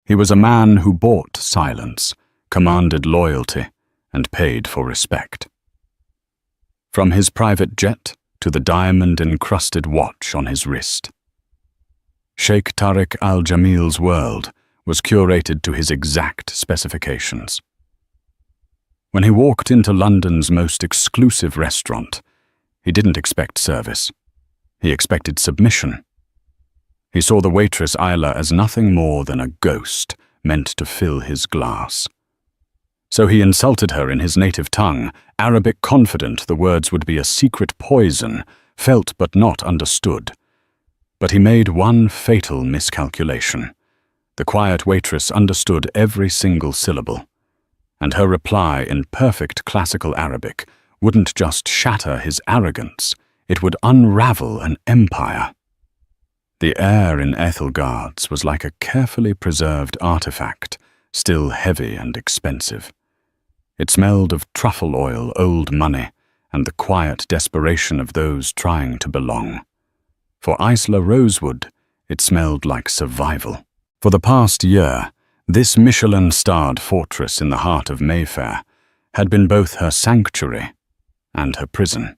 He was a man who bought silence, commanded loyalty, and paid for respect. From his private jet to the diamond-encrusted watch on his wrist, Sheikh Tariq al-Jamil's world was curated to his exact specifications. When he walked into London's most exclusive restaurant, he didn't expect service. He expected submission. He saw the waitress Isla as nothing more than a ghost meant to fill his glass. So he insulted her in his native tongue, Arabic confident the words would be a secret poison, felt but not understood. But he made one fatal miscalculation. The quiet waitress understood every single syllable, and her reply in perfect classical Arabic wouldn't just shatter his arrogance, it would unravel an empire. The air in Ethelgard's was like a carefully preserved artifact, still heavy and expensive. It smelled of truffle oil, old money, and the quiet desperation of those trying to belong. For Isla Rosewood, it smelled like survival. For the past year, this Michelin-starred fortress in the heart of Mayfair had been both her sanctuary and her prison.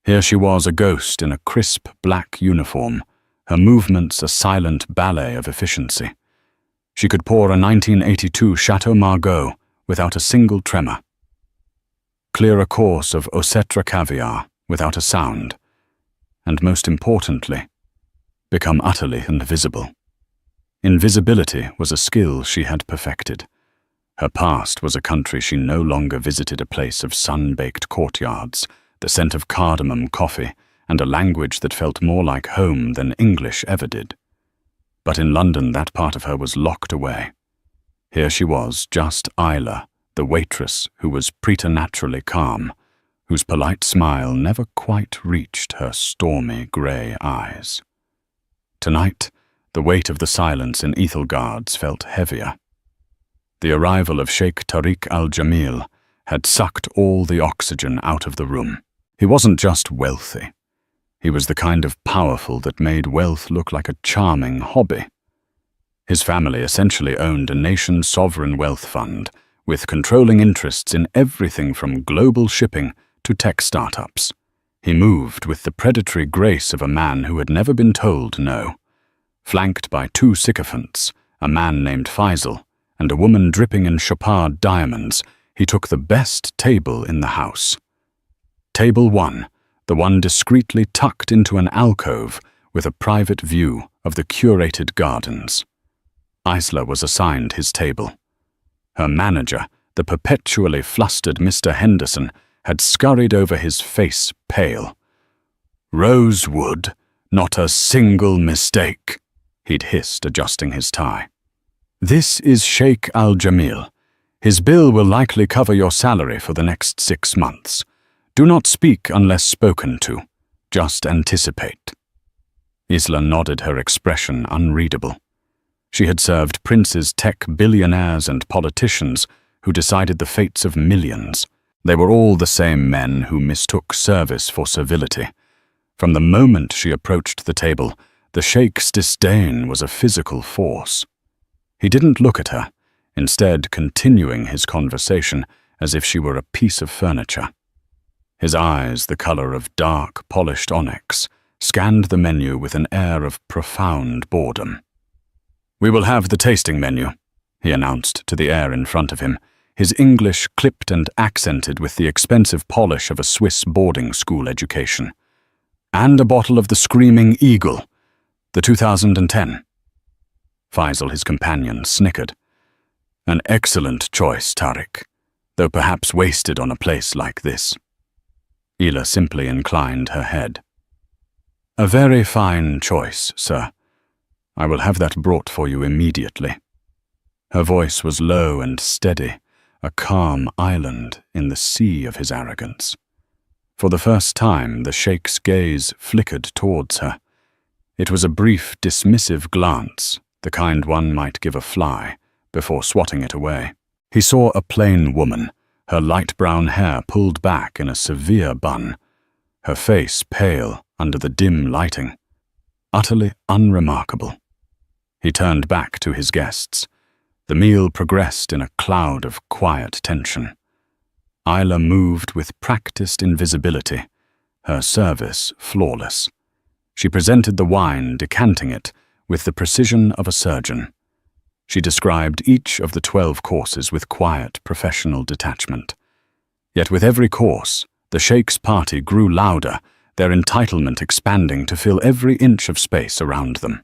Here she was, a ghost in a crisp black uniform, her movements a silent ballet of efficiency. She could pour a 1982 Chateau Margaux without a single tremor, clear a course of Osetra caviar without a sound, and most importantly, become utterly invisible. Invisibility was a skill she had perfected. Her past was a country she no longer visited, a place of sun-baked courtyards, the scent of cardamom coffee, and a language that felt more like home than English ever did. But in London, that part of her was locked away. Here she was, just Isla, the waitress who was preternaturally calm, whose polite smile never quite reached her stormy grey eyes. Tonight, the weight of the silence in Ethelgard's felt heavier. The arrival of Sheikh Tariq al-Jamil had sucked all the oxygen out of the room. He wasn't just wealthy. He was the kind of powerful that made wealth look like a charming hobby. His family essentially owned a nation's sovereign wealth fund, with controlling interests in everything from global shipping to tech startups. He moved with the predatory grace of a man who had never been told no. Flanked by two sycophants, a man named Faisal and a woman dripping in Chopard diamonds, he took the best table in the house. Table 1, the one discreetly tucked into an alcove with a private view of the curated gardens. Isla was assigned his table. Her manager, the perpetually flustered Mr. Henderson, had scurried over, his face pale. "Rosewood, not a single mistake," he'd hissed, adjusting his tie. "This is Sheikh al-Jamil. His bill will likely cover your salary for the next 6 months. Do not speak unless spoken to. Just anticipate." Isla nodded, her expression unreadable. She had served princes, tech billionaires, and politicians who decided the fates of millions. They were all the same men who mistook service for servility. From the moment she approached the table, the Sheikh's disdain was a physical force. He didn't look at her, instead continuing his conversation as if she were a piece of furniture. His eyes, the color of dark, polished onyx, scanned the menu with an air of profound boredom. "We will have the tasting menu," he announced to the air in front of him, his English clipped and accented with the expensive polish of a Swiss boarding school education. "And a bottle of the Screaming Eagle, the 2010. Faisal, his companion, snickered. "An excellent choice, Tariq, though perhaps wasted on a place like this." Isla simply inclined her head. "A very fine choice, sir. I will have that brought for you immediately." Her voice was low and steady, a calm island in the sea of his arrogance. For the first time, the Sheikh's gaze flickered towards her. It was a brief, dismissive glance, the kind one might give a fly, before swatting it away. He saw a plain woman, her light brown hair pulled back in a severe bun, her face pale under the dim lighting, utterly unremarkable. He turned back to his guests. The meal progressed in a cloud of quiet tension. Isla moved with practiced invisibility, her service flawless. She presented the wine, decanting it with the precision of a surgeon. She described each of the 12 courses with quiet, professional detachment. Yet with every course, the sheikh's party grew louder, their entitlement expanding to fill every inch of space around them.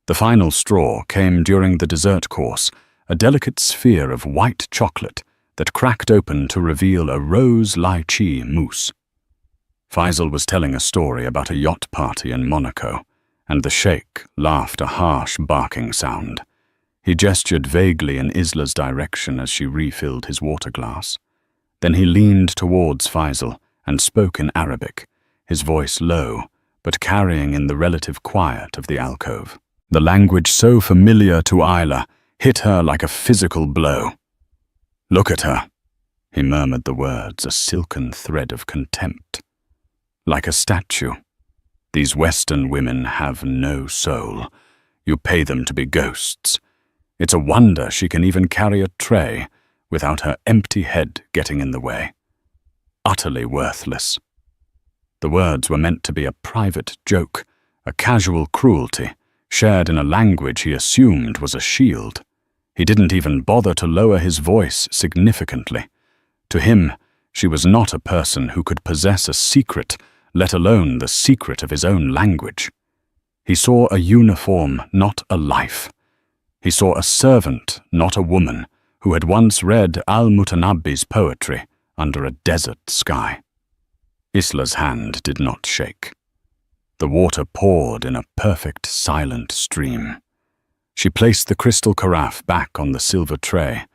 The final straw came during the dessert course, a delicate sphere of white chocolate that cracked open to reveal a rose lychee mousse. Faisal was telling a story about a yacht party in Monaco, and the sheikh laughed a harsh barking sound. He gestured vaguely in Isla's direction as she refilled his water glass. Then he leaned towards Faisal and spoke in Arabic, his voice low, but carrying in the relative quiet of the alcove. The language so familiar to Isla hit her like a physical blow. "Look at her," he murmured the words, a silken thread of contempt. "Like a statue. These Western women have no soul. You pay them to be ghosts. It's a wonder she can even carry a tray without her empty head getting in the way. Utterly worthless." The words were meant to be a private joke, a casual cruelty, shared in a language he assumed was a shield. He didn't even bother to lower his voice significantly. To him, she was not a person who could possess a secret, let alone the secret of his own language. He saw a uniform, not a life. He saw a servant, not a woman, who had once read Al-Mutanabbi's poetry under a desert sky. Isla's hand did not shake. The water poured in a perfect silent stream. She placed the crystal carafe back on the silver tray,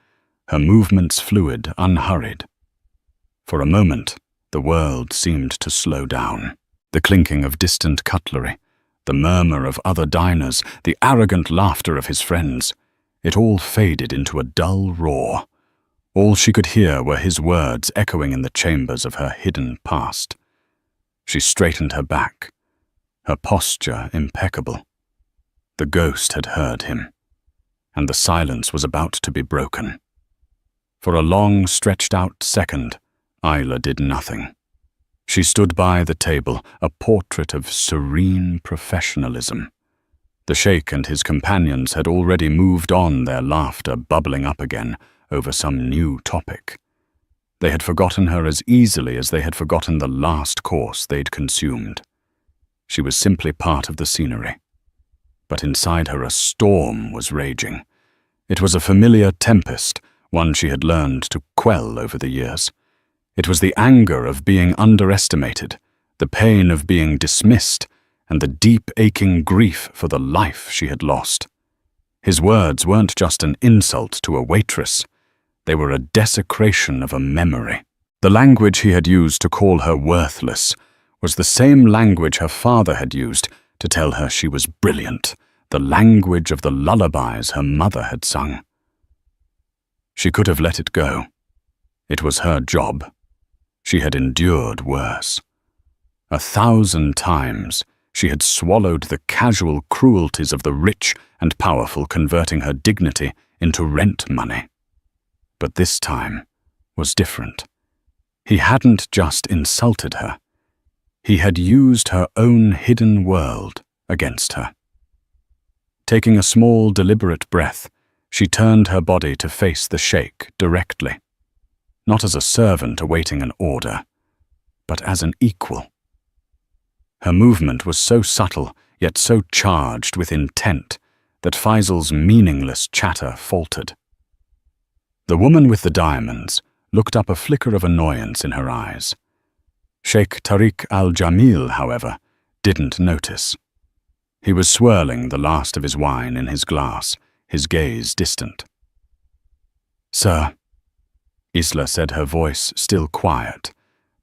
her movements fluid, unhurried. For a moment, the world seemed to slow down. The clinking of distant cutlery, the murmur of other diners, the arrogant laughter of his friends, it all faded into a dull roar. All she could hear were his words echoing in the chambers of her hidden past. She straightened her back, her posture impeccable. The ghost had heard him, and the silence was about to be broken. For a long, stretched-out second, Isla did nothing. She stood by the table, a portrait of serene professionalism. The sheikh and his companions had already moved on, their laughter bubbling up again over some new topic. They had forgotten her as easily as they had forgotten the last course they'd consumed. She was simply part of the scenery. But inside her a storm was raging. It was a familiar tempest, one she had learned to quell over the years. It was the anger of being underestimated, the pain of being dismissed, and the deep aching grief for the life she had lost. His words weren't just an insult to a waitress. They were a desecration of a memory. The language he had used to call her worthless was the same language her father had used to tell her she was brilliant, the language of the lullabies her mother had sung. She could have let it go. It was her job. She had endured worse. 1,000 times she had swallowed the casual cruelties of the rich and powerful, converting her dignity into rent money. But this time was different. He hadn't just insulted her. He had used her own hidden world against her. Taking a small, deliberate breath, she turned her body to face the sheikh directly, not as a servant awaiting an order, but as an equal. Her movement was so subtle, yet so charged with intent, that Faisal's meaningless chatter faltered. The woman with the diamonds looked up, a flicker of annoyance in her eyes. Sheikh Tariq al-Jamil, however, didn't notice. He was swirling the last of his wine in his glass, his gaze distant. "Sir," Isla said, her voice still quiet,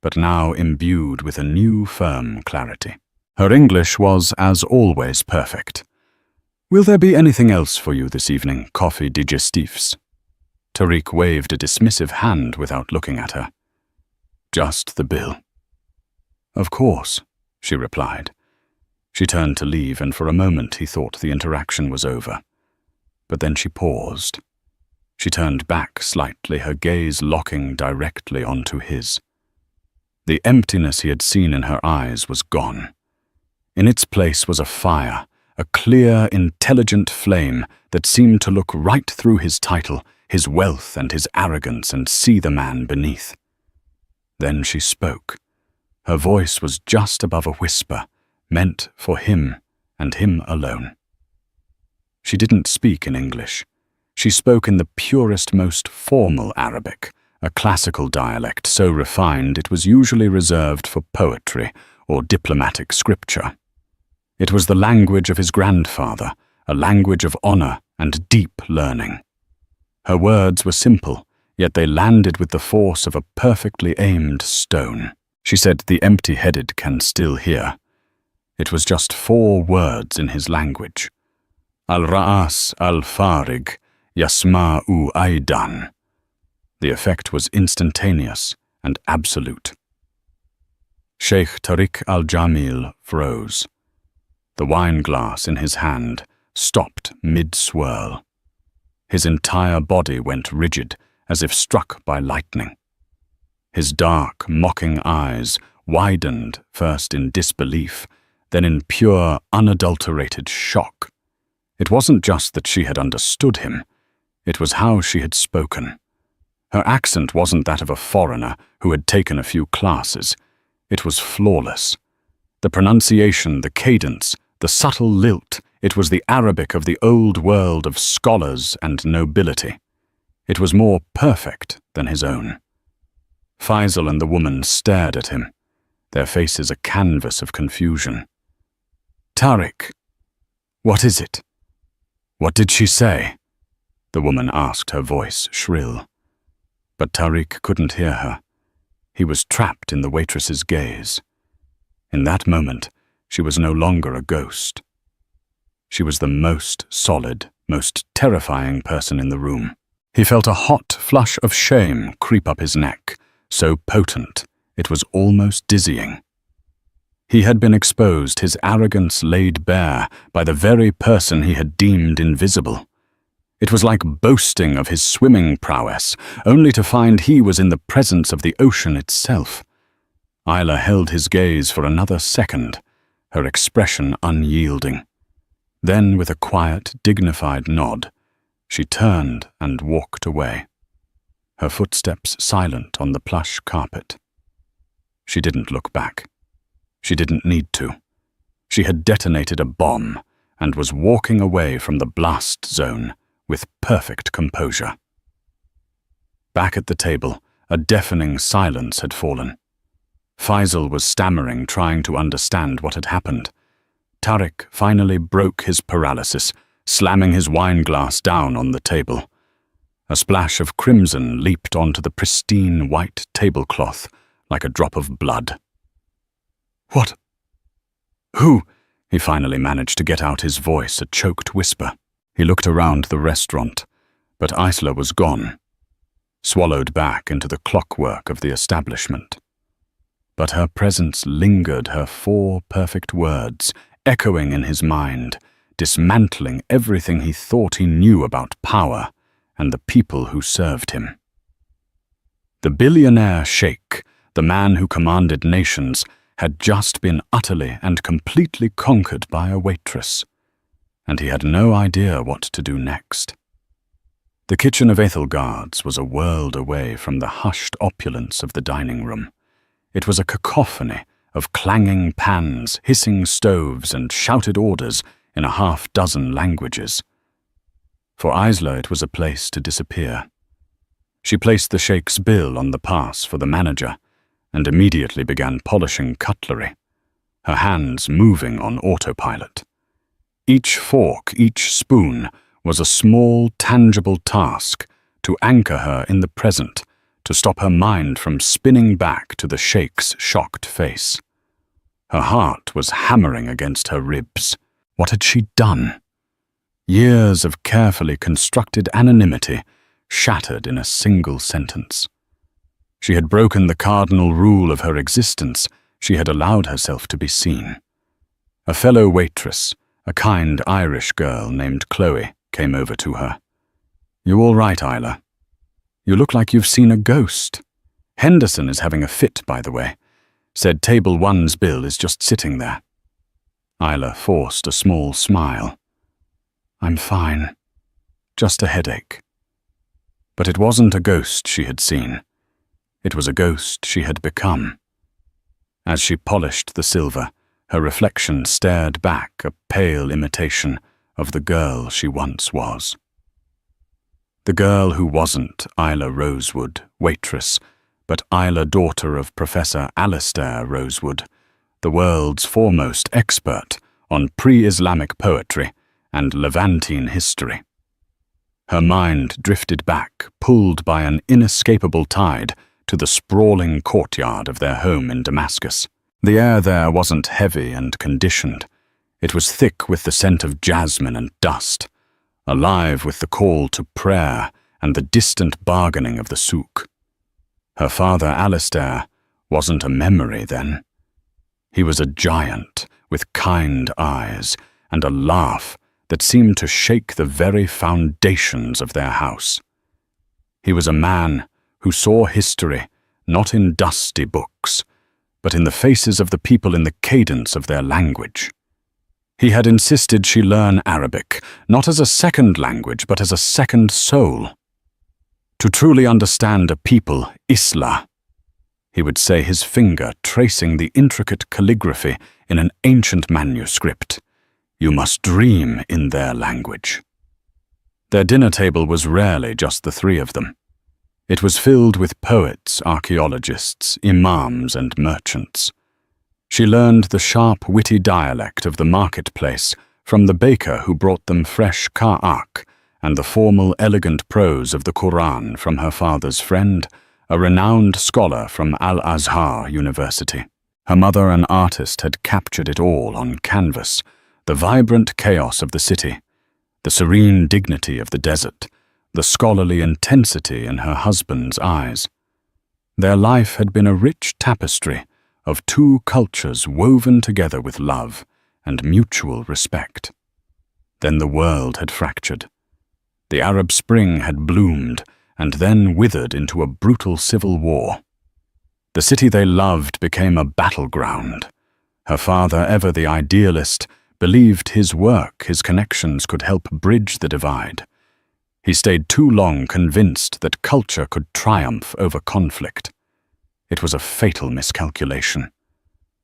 but now imbued with a new firm clarity. Her English was, as always, perfect. "Will there be anything else for you this evening, coffee digestifs?" Tariq waved a dismissive hand without looking at her. "Just the bill." "Of course," she replied. She turned to leave, and for a moment he thought the interaction was over. But then she paused. She turned back slightly, her gaze locking directly onto his. The emptiness he had seen in her eyes was gone. In its place was a fire, a clear, intelligent flame that seemed to look right through his title, his wealth and his arrogance, and see the man beneath. Then she spoke. Her voice was just above a whisper, meant for him and him alone. She didn't speak in English. She spoke in the purest, most formal Arabic, a classical dialect so refined it was usually reserved for poetry or diplomatic scripture. It was the language of his grandfather, a language of honor and deep learning. Her words were simple, yet they landed with the force of a perfectly aimed stone. She said the empty-headed can still hear. It was just 4 words in his language. Al-Ra'as al-Farig Yasma'u Aidan. The effect was instantaneous and absolute. Sheikh Tariq al-Jamil froze. The wine-glass in his hand stopped mid-swirl. His entire body went rigid, as if struck by lightning. His dark, mocking eyes widened first in disbelief, then in pure, unadulterated shock. It wasn't just that she had understood him. It was how she had spoken. Her accent wasn't that of a foreigner who had taken a few classes. It was flawless. The pronunciation, the cadence, the subtle lilt, it was the Arabic of the old world of scholars and nobility. It was more perfect than his own. Faisal and the woman stared at him, their faces a canvas of confusion. Tariq, what is it? What did she say? The woman asked, her voice shrill. But Tariq couldn't hear her. He was trapped in the waitress's gaze. In that moment, she was no longer a ghost. She was the most solid, most terrifying person in the room. He felt a hot flush of shame creep up his neck, so potent it was almost dizzying. He had been exposed, his arrogance laid bare by the very person he had deemed invisible. It was like boasting of his swimming prowess, only to find he was in the presence of the ocean itself. Isla held his gaze for another second, her expression unyielding. Then, with a quiet, dignified nod, she turned and walked away, her footsteps silent on the plush carpet. She didn't look back. She didn't need to. She had detonated a bomb and was walking away from the blast zone with perfect composure. Back at the table, a deafening silence had fallen. Faisal was stammering, trying to understand what had happened. Tariq finally broke his paralysis, slamming his wine-glass down on the table. A splash of crimson leaped onto the pristine white tablecloth like a drop of blood. What? Who? He finally managed to get out his voice, a choked whisper. He looked around the restaurant, but Isla was gone, swallowed back into the clockwork of the establishment. But her presence lingered, her 4 perfect words, echoing in his mind, dismantling everything he thought he knew about power and the people who served him. The billionaire sheikh, the man who commanded nations, had just been utterly and completely conquered by a waitress, and he had no idea what to do next. The kitchen of Ethelgard's was a world away from the hushed opulence of the dining room. It was a cacophony of clanging pans, hissing stoves, and shouted orders in a half-dozen languages. For Isla, it was a place to disappear. She placed the sheikh's bill on the pass for the manager and immediately began polishing cutlery, her hands moving on autopilot. Each fork, each spoon, was a small, tangible task to anchor her in the present, to stop her mind from spinning back to the sheikh's shocked face. Her heart was hammering against her ribs. What had she done? Years of carefully constructed anonymity shattered in a single sentence. She had broken the cardinal rule of her existence. She had allowed herself to be seen. A fellow waitress, a kind Irish girl named Chloe, came over to her. "You all right, Isla? You look like you've seen a ghost. Henderson is having a fit, by the way. Said Table 1's bill is just sitting there." Isla forced a small smile. "I'm fine. Just a headache." But it wasn't a ghost she had seen. It was a ghost she had become. As she polished the silver, her reflection stared back a pale imitation of the girl she once was. The girl who wasn't Isla Rosewood, waitress, but Isla, daughter of Professor Alistair Rosewood, the world's foremost expert on pre-Islamic poetry and Levantine history. Her mind drifted back, pulled by an inescapable tide, to the sprawling courtyard of their home in Damascus. The air there wasn't heavy and conditioned. It was thick with the scent of jasmine and dust, alive with the call to prayer and the distant bargaining of the souk. Her father, Alistair, wasn't a memory then. He was a giant with kind eyes and a laugh that seemed to shake the very foundations of their house. He was a man who saw history not in dusty books, but in the faces of the people in the cadence of their language. He had insisted she learn Arabic, not as a second language, but as a second soul. To truly understand a people, Isla, he would say, his finger tracing the intricate calligraphy in an ancient manuscript, you must dream in their language. Their dinner table was rarely just the three of them. It was filled with poets, archaeologists, imams, and merchants. She learned the sharp, witty dialect of the marketplace from the baker who brought them fresh ka'ak, and the formal, elegant prose of the Quran from her father's friend, a renowned scholar from Al-Azhar University. Her mother, an artist, had captured it all on canvas, the vibrant chaos of the city, the serene dignity of the desert, the scholarly intensity in her husband's eyes. Their life had been a rich tapestry of two cultures woven together with love and mutual respect. Then the world had fractured. The Arab Spring had bloomed and then withered into a brutal civil war. The city they loved became a battleground. Her father, ever the idealist, believed his work, his connections could help bridge the divide. He stayed too long convinced that culture could triumph over conflict. It was a fatal miscalculation.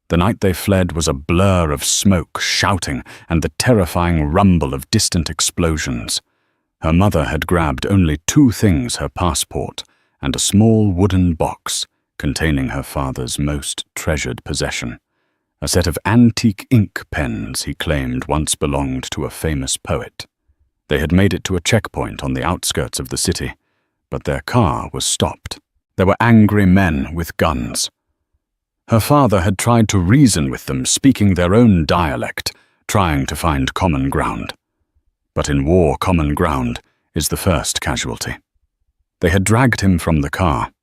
The night they fled was a blur of smoke, shouting, and the terrifying rumble of distant explosions. Her mother had grabbed only two things: her passport and a small wooden box containing her father's most treasured possession, a set of antique ink pens he claimed once belonged to a famous poet. They had made it to a checkpoint on the outskirts of the city, but their car was stopped. There were angry men with guns. Her father had tried to reason with them, speaking their own dialect, trying to find common ground. But in war, common ground is the first casualty. They had dragged him from the car.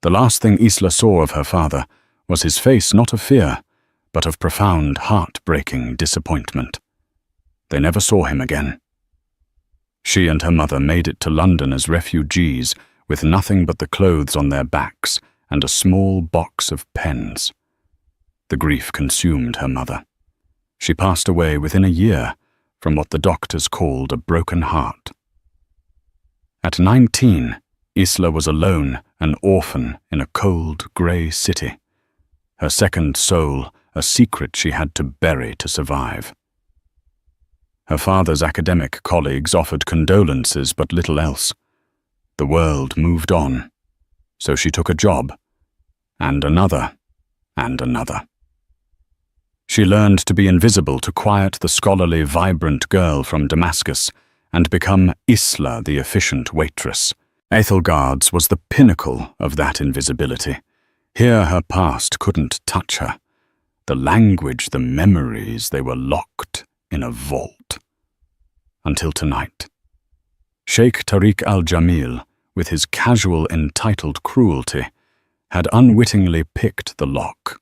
The last thing Isla saw of her father was his face not of fear, but of profound, heart-breaking disappointment. They never saw him again. She and her mother made it to London as refugees, with nothing but the clothes on their backs and a small box of pens. The grief consumed her mother. She passed away within a year from what the doctors called a broken heart. At 19, Isla was alone, an orphan in a cold, grey city. Her second soul, a secret she had to bury to survive. Her father's academic colleagues offered condolences, but little else. The world moved on, so she took a job, and another, and another. She learned to be invisible to quiet the scholarly, vibrant girl from Damascus and become Isla, the efficient waitress. Aethelgard's was the pinnacle of that invisibility. Here her past couldn't touch her. The language, the memories, they were locked in a vault. Until tonight. Sheikh Tariq al-Jamil, with his casual, entitled cruelty, had unwittingly picked the lock.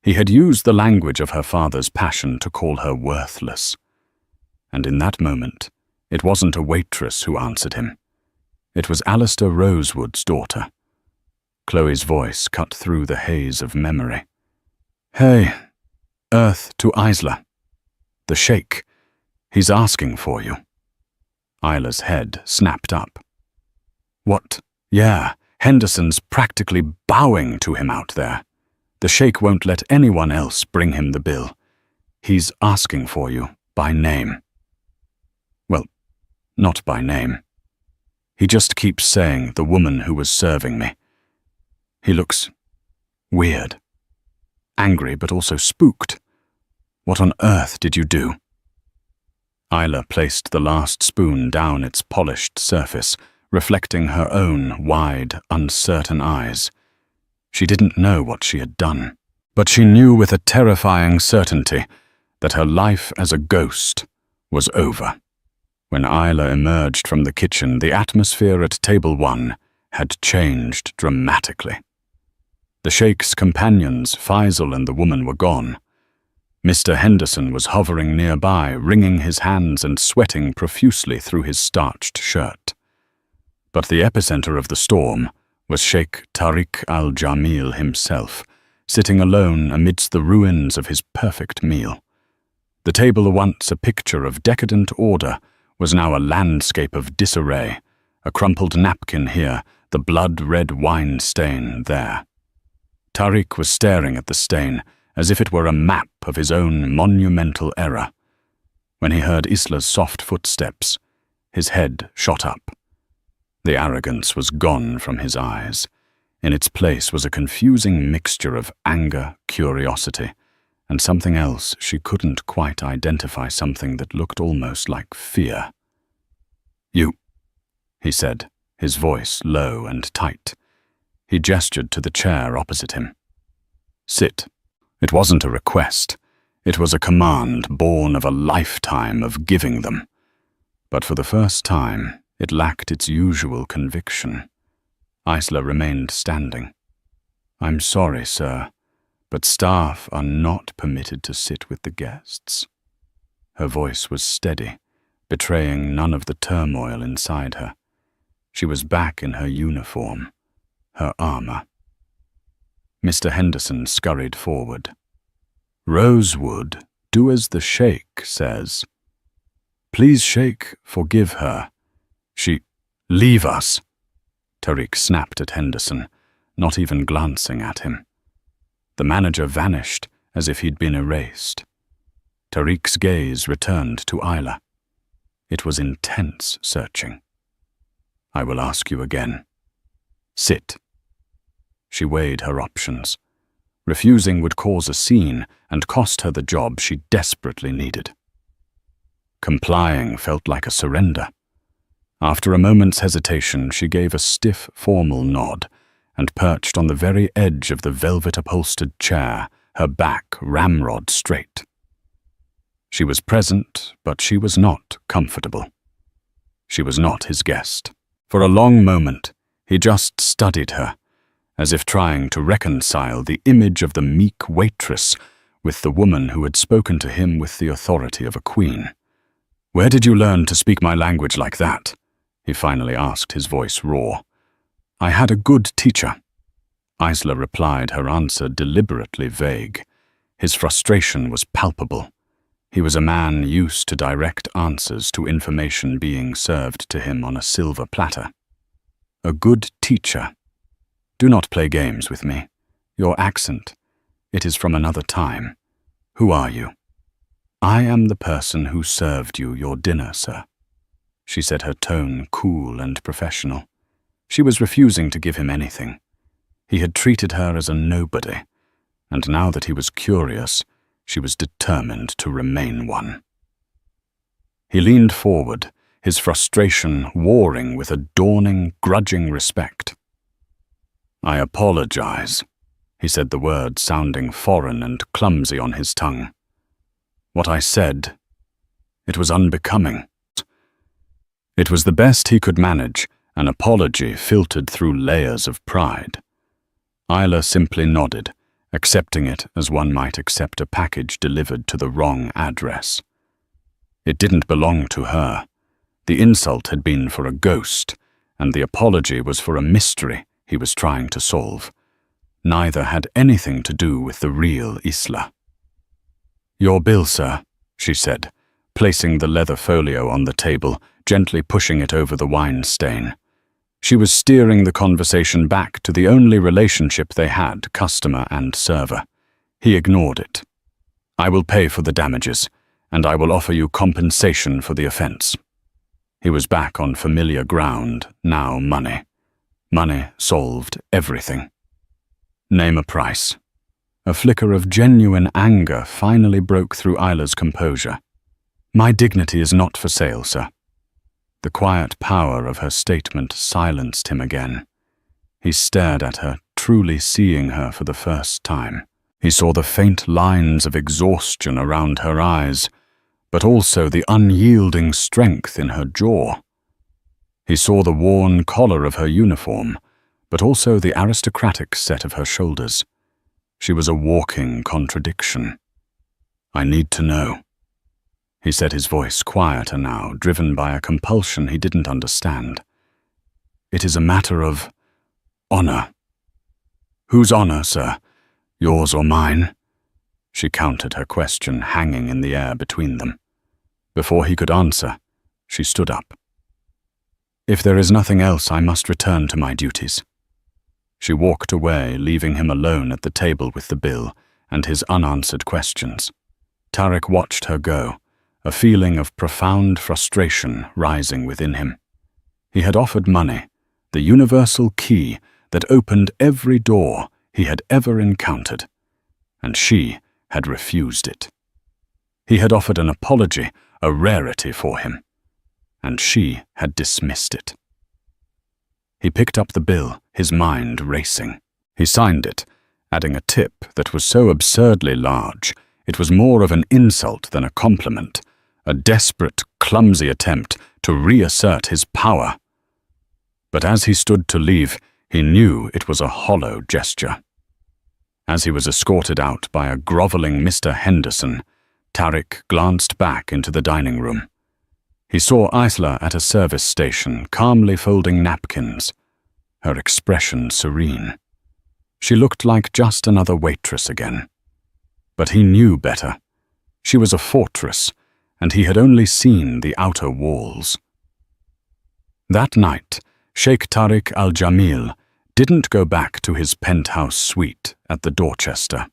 He had used the language of her father's passion to call her worthless. And in that moment, it wasn't a waitress who answered him. It was Alistair Rosewood's daughter. Chloe's voice cut through the haze of memory. "Hey, Earth to Isla. The Sheikh. He's asking for you." Isla's head snapped up. "What? Yeah, Henderson's practically bowing to him out there. The Sheikh won't let anyone else bring him the bill. He's asking for you by name." "Well, not by name. He just keeps saying the woman who was serving me. He looks weird. Angry, but also spooked. What on earth did you do?" Isla placed the last spoon down its polished surface, reflecting her own wide, uncertain eyes. She didn't know what she had done, but she knew with a terrifying certainty that her life as a ghost was over. When Isla emerged from the kitchen, the atmosphere at Table 1 had changed dramatically. The Sheikh's companions, Faisal and the woman, were gone. Mr. Henderson was hovering nearby, wringing his hands and sweating profusely through his starched shirt. But the epicenter of the storm was Sheikh Tariq al-Jamil himself, sitting alone amidst the ruins of his perfect meal. The table, once a picture of decadent order, was now a landscape of disarray, a crumpled napkin here, the blood-red wine stain there. Tariq was staring at the stain as if it were a map of his own monumental error. When he heard Isla's soft footsteps, his head shot up. The arrogance was gone from his eyes. In its place was a confusing mixture of anger, curiosity, and something else she couldn't quite identify, something that looked almost like fear. "You," he said, his voice low and tight. He gestured to the chair opposite him. "Sit." It wasn't a request. It was a command born of a lifetime of giving them. But for the first time, it lacked its usual conviction. Isla remained standing. "I'm sorry, sir, but staff are not permitted to sit with the guests." Her voice was steady, betraying none of the turmoil inside her. She was back in her uniform, her armor. Mr. Henderson scurried forward. "Rosewood, do as the Sheikh says. Please, Sheikh, forgive her. Leave us." Tariq snapped at Henderson, not even glancing at him. The manager vanished as if he'd been erased. Tariq's gaze returned to Isla. It was intense searching. "I will ask you again. Sit." She weighed her options. Refusing would cause a scene and cost her the job she desperately needed. Complying felt like a surrender. After a moment's hesitation, she gave a stiff, formal nod and perched on the very edge of the velvet-upholstered chair, her back ramrod straight. She was present, but she was not comfortable. She was not his guest. For a long moment, he just studied her, as if trying to reconcile the image of the meek waitress with the woman who had spoken to him with the authority of a queen. "Where did you learn to speak my language like that?" he finally asked, his voice raw. "I had a good teacher." Isla replied, her answer deliberately vague. His frustration was palpable. He was a man used to direct answers to information being served to him on a silver platter. "A good teacher. Do not play games with me. Your accent, it is from another time. Who are you?" "I am the person who served you your dinner, sir." She said, her tone cool and professional. She was refusing to give him anything. He had treated her as a nobody, and now that he was curious, she was determined to remain one. He leaned forward, his frustration warring with a dawning, grudging respect. "I apologize," he said, the word sounding foreign and clumsy on his tongue. "What I said, it was unbecoming." It was the best he could manage, an apology filtered through layers of pride. Isla simply nodded, accepting it as one might accept a package delivered to the wrong address. It didn't belong to her. The insult had been for a ghost, and the apology was for a mystery he was trying to solve. Neither had anything to do with the real Isla. "Your bill, sir," she said, placing the leather folio on the table, gently pushing it over the wine stain. She was steering the conversation back to the only relationship they had, customer and server. He ignored it. "I will pay for the damages, and I will offer you compensation for the offense." He was back on familiar ground, now money. Money solved everything. "Name a price." A flicker of genuine anger finally broke through Isla's composure. "My dignity is not for sale, sir." The quiet power of her statement silenced him again. He stared at her, truly seeing her for the first time. He saw the faint lines of exhaustion around her eyes, but also the unyielding strength in her jaw. He saw the worn collar of her uniform, but also the aristocratic set of her shoulders. She was a walking contradiction. "I need to know." He said, his voice quieter now, driven by a compulsion he didn't understand. "It is a matter of honor." "Whose honor, sir? Yours or mine?" She countered her question, hanging in the air between them. Before he could answer, she stood up. "If there is nothing else, I must return to my duties." She walked away, leaving him alone at the table with the bill and his unanswered questions. Tariq watched her go, a feeling of profound frustration rising within him. He had offered money, the universal key that opened every door he had ever encountered, and she had refused it. He had offered an apology, a rarity for him, and she had dismissed it. He picked up the bill, his mind racing. He signed it, adding a tip that was so absurdly large it was more of an insult than a compliment, a desperate, clumsy attempt to reassert his power. But as he stood to leave, he knew it was a hollow gesture. As he was escorted out by a groveling Mr. Henderson, Tariq glanced back into the dining room. He saw Isla at a service station, calmly folding napkins, her expression serene. She looked like just another waitress again. But he knew better. She was a fortress, and he had only seen the outer walls. That night, Sheikh Tariq Al-Jamil didn't go back to his penthouse suite at the Dorchester.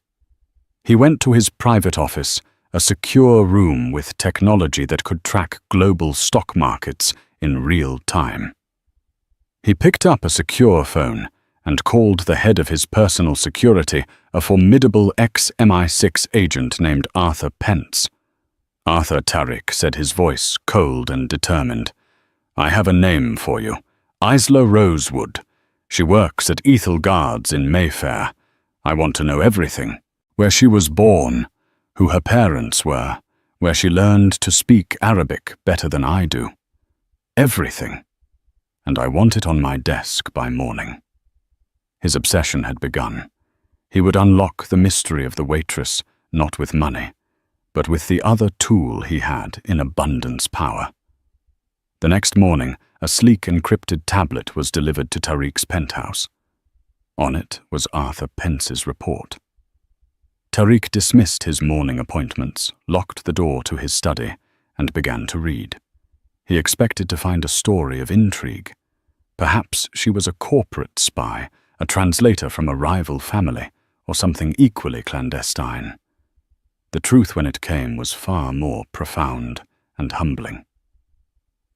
He went to his private office, a secure room with technology that could track global stock markets in real time. He picked up a secure phone and called the head of his personal security, a formidable ex-MI6 agent named Arthur Pence. "Arthur," Tariq said, his voice cold and determined. "I have a name for you. Isla Rosewood. She works at Ethel Guards in Mayfair. I want to know everything. Where she was born, who her parents were, where she learned to speak Arabic better than I do. Everything. And I want it on my desk by morning." His obsession had begun. He would unlock the mystery of the waitress, not with money, but with the other tool he had in abundance power. The next morning, a sleek encrypted tablet was delivered to Tariq's penthouse. On it was Arthur Pence's report. Tariq dismissed his morning appointments, locked the door to his study, and began to read. He expected to find a story of intrigue. Perhaps she was a corporate spy, a translator from a rival family, or something equally clandestine. The truth, when it came, was far more profound and humbling.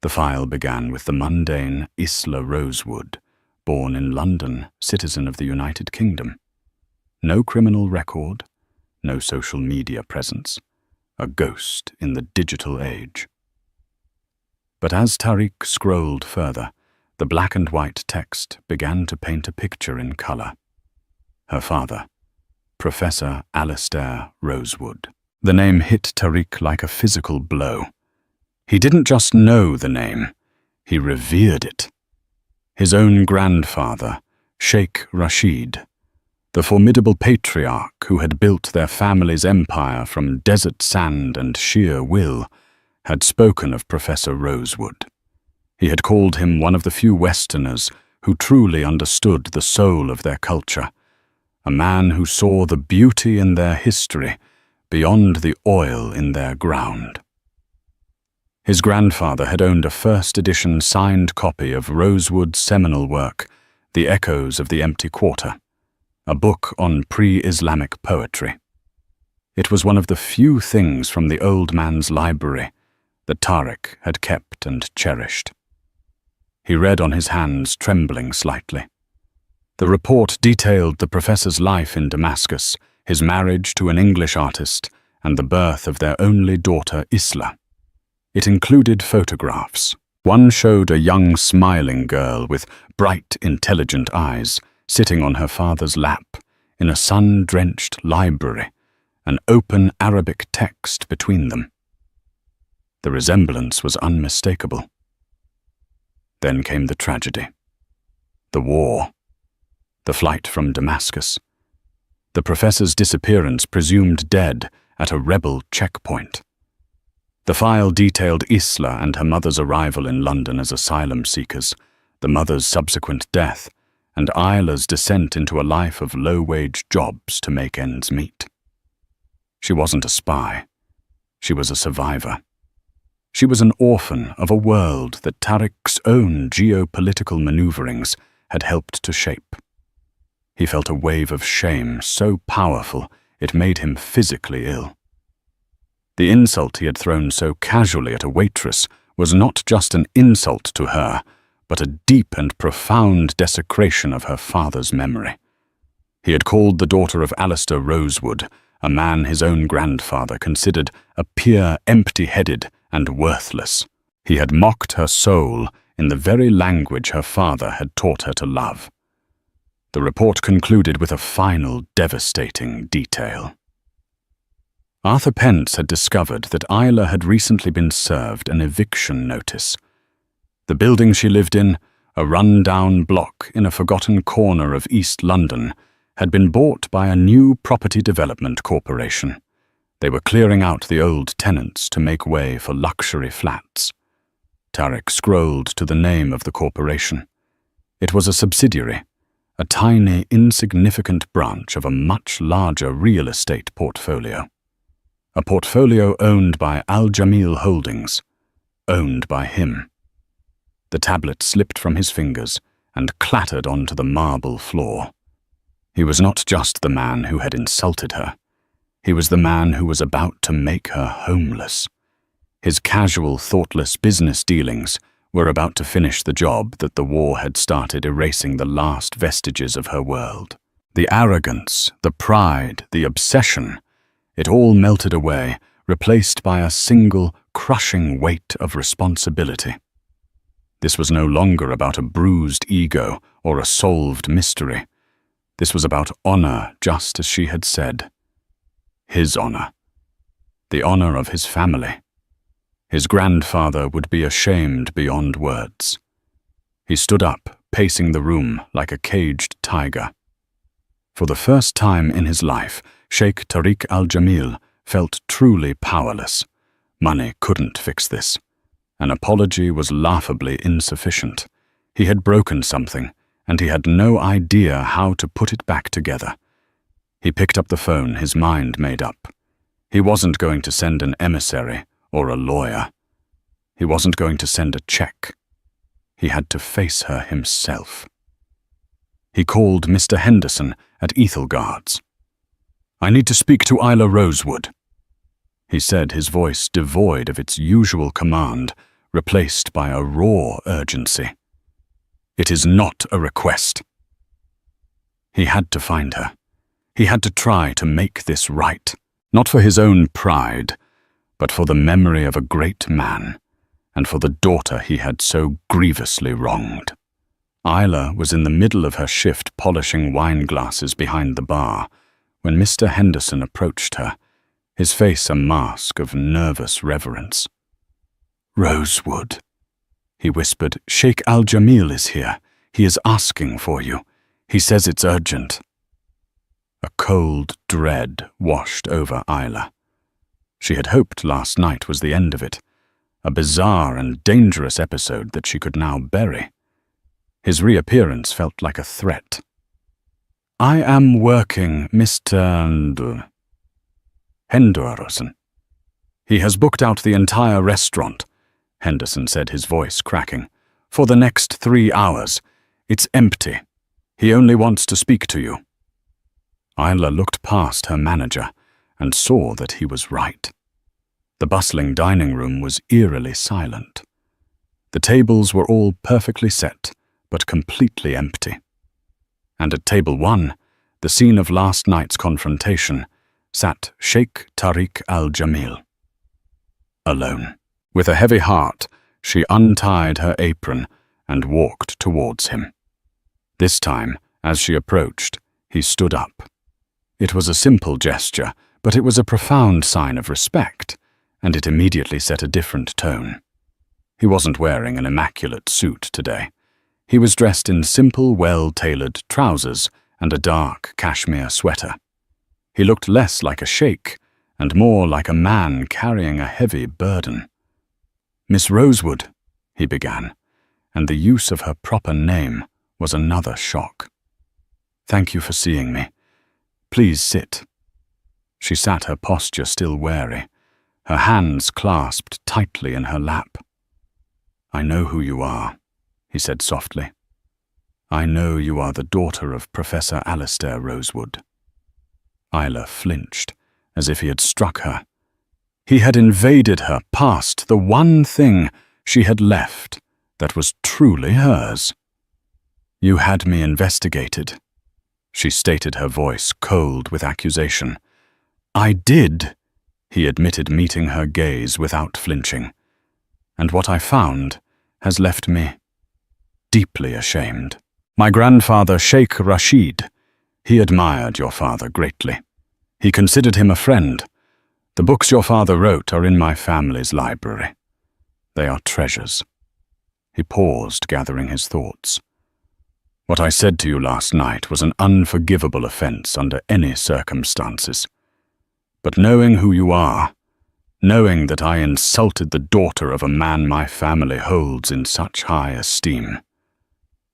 The file began with the mundane Isla Rosewood, born in London, citizen of the United Kingdom. No criminal record, no social media presence, a ghost in the digital age. But as Tariq scrolled further, the black and white text began to paint a picture in color. Her father, Professor Alistair Rosewood. The name hit Tariq like a physical blow. He didn't just know the name, he revered it. His own grandfather, Sheikh Rashid, The formidable patriarch who had built their family's empire from desert sand and sheer will had spoken of Professor Rosewood. He had called him one of the few Westerners who truly understood the soul of their culture, a man who saw the beauty in their history beyond the oil in their ground. His grandfather had owned a first-edition signed copy of Rosewood's seminal work, The Echoes of the Empty Quarter, a book on pre-Islamic poetry. It was one of the few things from the old man's library that Tariq had kept and cherished. He read on his hands, trembling slightly. The report detailed the professor's life in Damascus, his marriage to an English artist, and the birth of their only daughter, Isla. It included photographs. One showed a young, smiling girl with bright, intelligent eyes, sitting on her father's lap, in a sun-drenched library, an open Arabic text between them. The resemblance was unmistakable. Then came the tragedy. The war. The flight from Damascus. The professor's disappearance presumed dead at a rebel checkpoint. The file detailed Isla and her mother's arrival in London as asylum seekers, the mother's subsequent death, and Isla's descent into a life of low-wage jobs to make ends meet. She wasn't a spy. She was a survivor. She was an orphan of a world that Tariq's own geopolitical maneuverings had helped to shape. He felt a wave of shame so powerful it made him physically ill. The insult he had thrown so casually at a waitress was not just an insult to her, but a deep and profound desecration of her father's memory. He had called the daughter of Alistair Rosewood, a man his own grandfather considered a peer empty-headed and worthless. He had mocked her soul in the very language her father had taught her to love. The report concluded with a final devastating detail. Arthur Pence had discovered that Isla had recently been served an eviction notice. The building she lived in, a run-down block in a forgotten corner of East London, had been bought by a new property development corporation. They were clearing out the old tenants to make way for luxury flats. Tariq scrolled to the name of the corporation. It was a subsidiary, a tiny, insignificant branch of a much larger real estate portfolio. A portfolio owned by Al Jamil Holdings, owned by him. The tablet slipped from his fingers and clattered onto the marble floor. He was not just the man who had insulted her. He was the man who was about to make her homeless. His casual, thoughtless business dealings were about to finish the job that the war had started erasing the last vestiges of her world. The arrogance, the pride, the obsession, it all melted away, replaced by a single, crushing weight of responsibility. This was no longer about a bruised ego or a solved mystery. This was about honor, just as she had said. His honor. The honor of his family. His grandfather would be ashamed beyond words. He stood up, pacing the room like a caged tiger. For the first time in his life, Sheikh Tariq Al-Jamil felt truly powerless. Money couldn't fix this. An apology was laughably insufficient. He had broken something, and he had no idea how to put it back together. He picked up the phone, his mind made up. He wasn't going to send an emissary or a lawyer. He wasn't going to send a check. He had to face her himself. He called Mr. Henderson at Ethelgard's. "I need to speak to Isla Rosewood," he said, his voice devoid of its usual command, replaced by a raw urgency. "It is not a request." He had to find her. He had to try to make this right, not for his own pride, but for the memory of a great man, and for the daughter he had so grievously wronged. Isla was in the middle of her shift polishing wine glasses behind the bar, when Mr. Henderson approached her, his face a mask of nervous reverence. "Rosewood," he whispered, "Sheikh Al-Jamil is here. He is asking for you. He says it's urgent." A cold dread washed over Isla. She had hoped last night was the end of it, a bizarre and dangerous episode that she could now bury. His reappearance felt like a threat. "I am working, Mr. Henderson. He has booked out the entire restaurant," Henderson said, his voice cracking. "For the next 3 hours. It's empty. He only wants to speak to you." Isla looked past her manager and saw that he was right. The bustling dining room was eerily silent. The tables were all perfectly set, but completely empty. And at table 1, the scene of last night's confrontation, sat Sheikh Tariq al-Jamil. Alone. With a heavy heart, she untied her apron and walked towards him. This time, as she approached, he stood up. It was a simple gesture, but it was a profound sign of respect, and it immediately set a different tone. He wasn't wearing an immaculate suit today. He was dressed in simple, well-tailored trousers and a dark cashmere sweater. He looked less like a sheikh and more like a man carrying a heavy burden. "Miss Rosewood," he began, and the use of her proper name was another shock. "Thank you for seeing me. Please sit." She sat, her posture still wary, her hands clasped tightly in her lap. "I know who you are," he said softly. "I know you are the daughter of Professor Alistair Rosewood." Isla flinched, as if he had struck her. He had invaded her past, the one thing she had left that was truly hers. "You had me investigated," she stated, her voice cold with accusation. "I did," he admitted, meeting her gaze without flinching. "And what I found has left me deeply ashamed. My grandfather, Sheikh Rashid, he admired your father greatly. He considered him a friend. The books your father wrote are in my family's library. They are treasures." He paused, gathering his thoughts. "What I said to you last night was an unforgivable offense under any circumstances. But knowing who you are, knowing that I insulted the daughter of a man my family holds in such high esteem,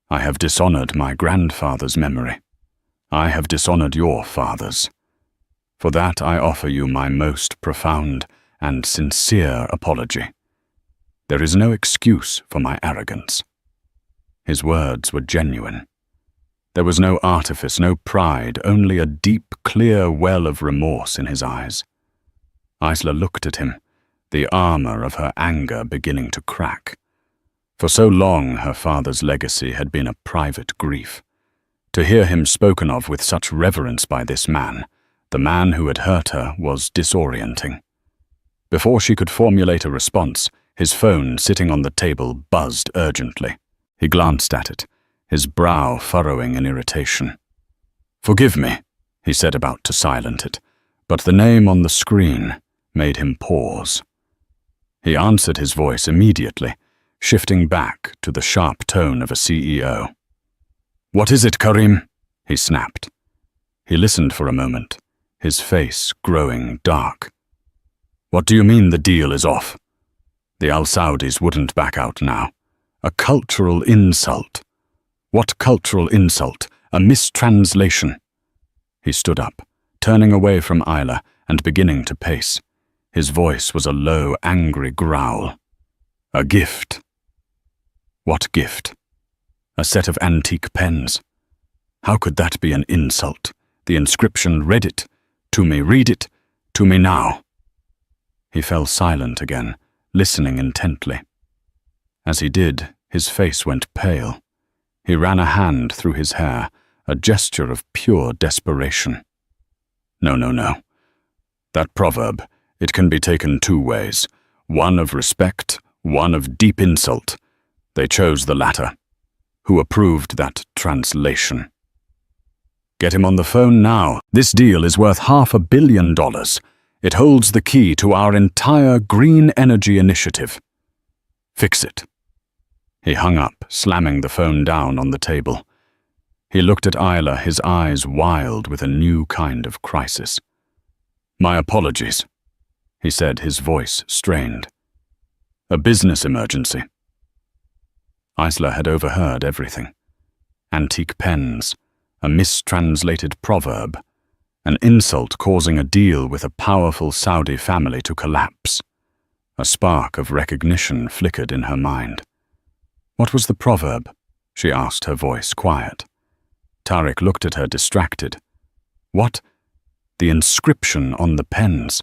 I have dishonored my grandfather's memory. I have dishonored your father's. For that I offer you my most profound and sincere apology. There is no excuse for my arrogance." His words were genuine. There was no artifice, no pride, only a deep, clear well of remorse in his eyes. Isla looked at him, the armor of her anger beginning to crack. For so long her father's legacy had been a private grief. To hear him spoken of with such reverence by this man, the man who had hurt her, was disorienting. Before she could formulate a response, his phone sitting on the table buzzed urgently. He glanced at it, his brow furrowing in irritation. "Forgive me," he said, about to silence it, but the name on the screen made him pause. He answered his voice immediately, shifting back to the sharp tone of a CEO. "What is it, Karim?" he snapped. He listened for a moment, his face growing dark. "What do you mean the deal is off?" The Al-Saudis wouldn't back out now. A cultural insult. What cultural insult? A mistranslation. He stood up, turning away from Isla and beginning to pace. His voice was a low, angry growl. "A gift." What gift? A set of antique pens. How could that be an insult? The inscription read it. "To me, read it. To me now." He fell silent again, listening intently. As he did, his face went pale. He ran a hand through his hair, a gesture of pure desperation. No. That proverb, it can be taken 2 ways. One of respect, one of deep insult. They chose the latter. Who approved that translation? Get him on the phone now. This deal is worth $500 million. It holds the key to our entire green energy initiative. Fix it. He hung up, slamming the phone down on the table. He looked at Isla, his eyes wild with a new kind of crisis. "My apologies," he said, his voice strained. "A business emergency." Isla had overheard everything. Antique pens, a mistranslated proverb, an insult causing a deal with a powerful Saudi family to collapse. A spark of recognition flickered in her mind. "What was the proverb?" she asked, her voice quiet. Tariq looked at her, distracted. "What?" "The inscription on the pens.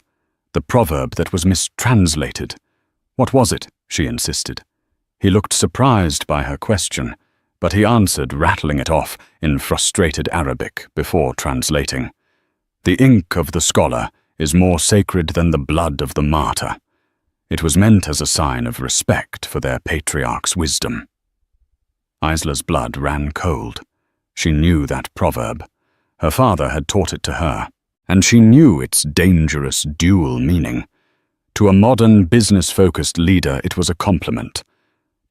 The proverb that was mistranslated. What was it?" she insisted. He looked surprised by her question, but he answered, rattling it off in frustrated Arabic before translating. "The ink of the scholar is more sacred than the blood of the martyr." It was meant as a sign of respect for their patriarch's wisdom. Isla's blood ran cold. She knew that proverb. Her father had taught it to her, and she knew its dangerous dual meaning. To a modern, business-focused leader, it was a compliment.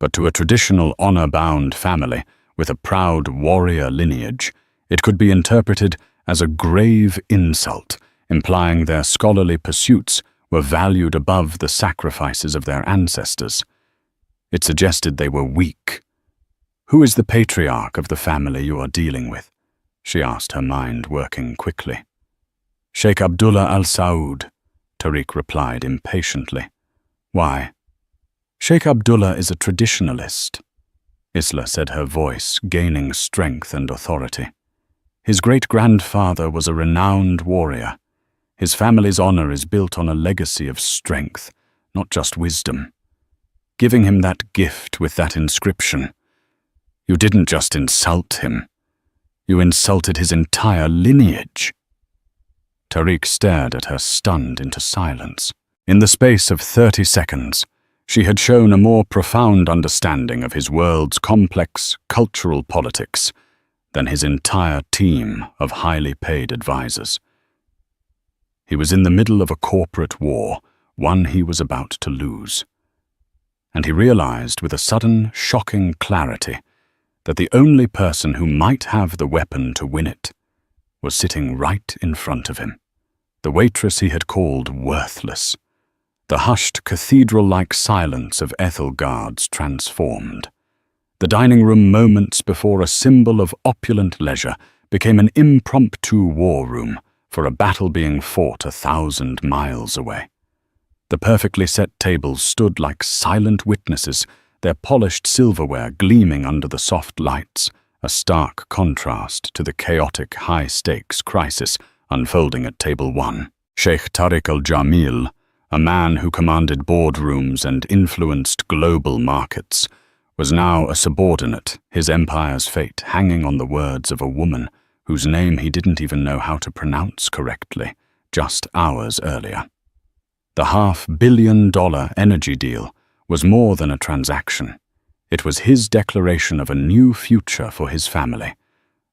But to a traditional honor-bound family with a proud warrior lineage, it could be interpreted as a grave insult, implying their scholarly pursuits were valued above the sacrifices of their ancestors. It suggested they were weak. "Who is the patriarch of the family you are dealing with?" she asked, her mind working quickly. "Sheikh Abdullah Al Saud," Tariq replied impatiently. "Why?" "Sheikh Abdullah is a traditionalist," Isla said, her voice gaining strength and authority. "His great-grandfather was a renowned warrior. His family's honor is built on a legacy of strength, not just wisdom. Giving him that gift with that inscription, you didn't just insult him. You insulted his entire lineage." Tariq stared at her, stunned into silence. In the space of 30 seconds, she had shown a more profound understanding of his world's complex cultural politics than his entire team of highly paid advisors. He was in the middle of a corporate war, one he was about to lose. And he realized with a sudden, shocking clarity that the only person who might have the weapon to win it was sitting right in front of him, the waitress he had called worthless. The hushed, cathedral-like silence of Ethelgard's transformed. The dining room moments before a symbol of opulent leisure became an impromptu war room for a battle being fought 1,000 miles away. The perfectly set tables stood like silent witnesses, their polished silverware gleaming under the soft lights, a stark contrast to the chaotic high-stakes crisis unfolding at Table 1. Sheikh Tariq al-Jamil, a man who commanded boardrooms and influenced global markets, was now a subordinate, his empire's fate hanging on the words of a woman whose name he didn't even know how to pronounce correctly, just hours earlier. The $500 million energy deal was more than a transaction. It was his declaration of a new future for his family,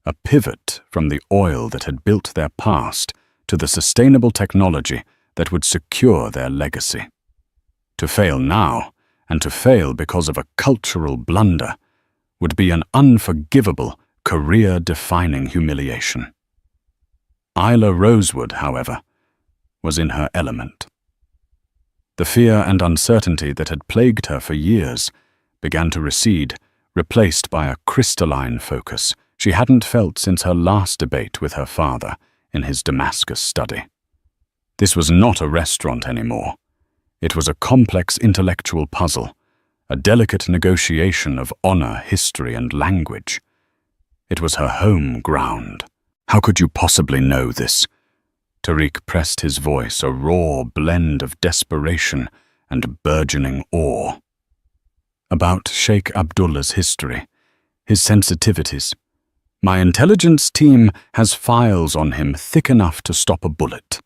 a pivot from the oil that had built their past to the sustainable technology that would secure their legacy. To fail now, and to fail because of a cultural blunder, would be an unforgivable, career-defining humiliation. Isla Rosewood, however, was in her element. The fear and uncertainty that had plagued her for years began to recede, replaced by a crystalline focus she hadn't felt since her last debate with her father in his Damascus study. This was not a restaurant anymore. It was a complex intellectual puzzle, a delicate negotiation of honor, history, and language. It was her home ground. "How could you possibly know this?" Tariq pressed his voice, a raw blend of desperation and burgeoning awe. "About Sheikh Abdullah's history, his sensitivities. My intelligence team has files on him thick enough to stop a bullet."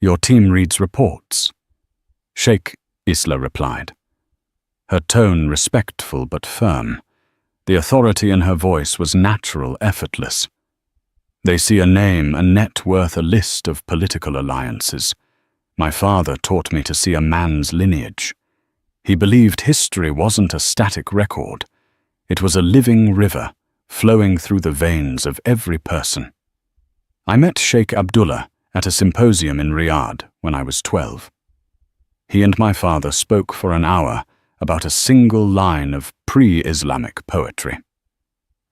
"Your team reads reports?" "Sheikh," Isla replied, her tone respectful but firm. The authority in her voice was natural, effortless. "They see a name, a net worth a list of political alliances. My father taught me to see a man's lineage. He believed history wasn't a static record. It was a living river flowing through the veins of every person. I met Sheikh Abdullah at a symposium in Riyadh when I was 12. He and my father spoke for an hour about a single line of pre-Islamic poetry.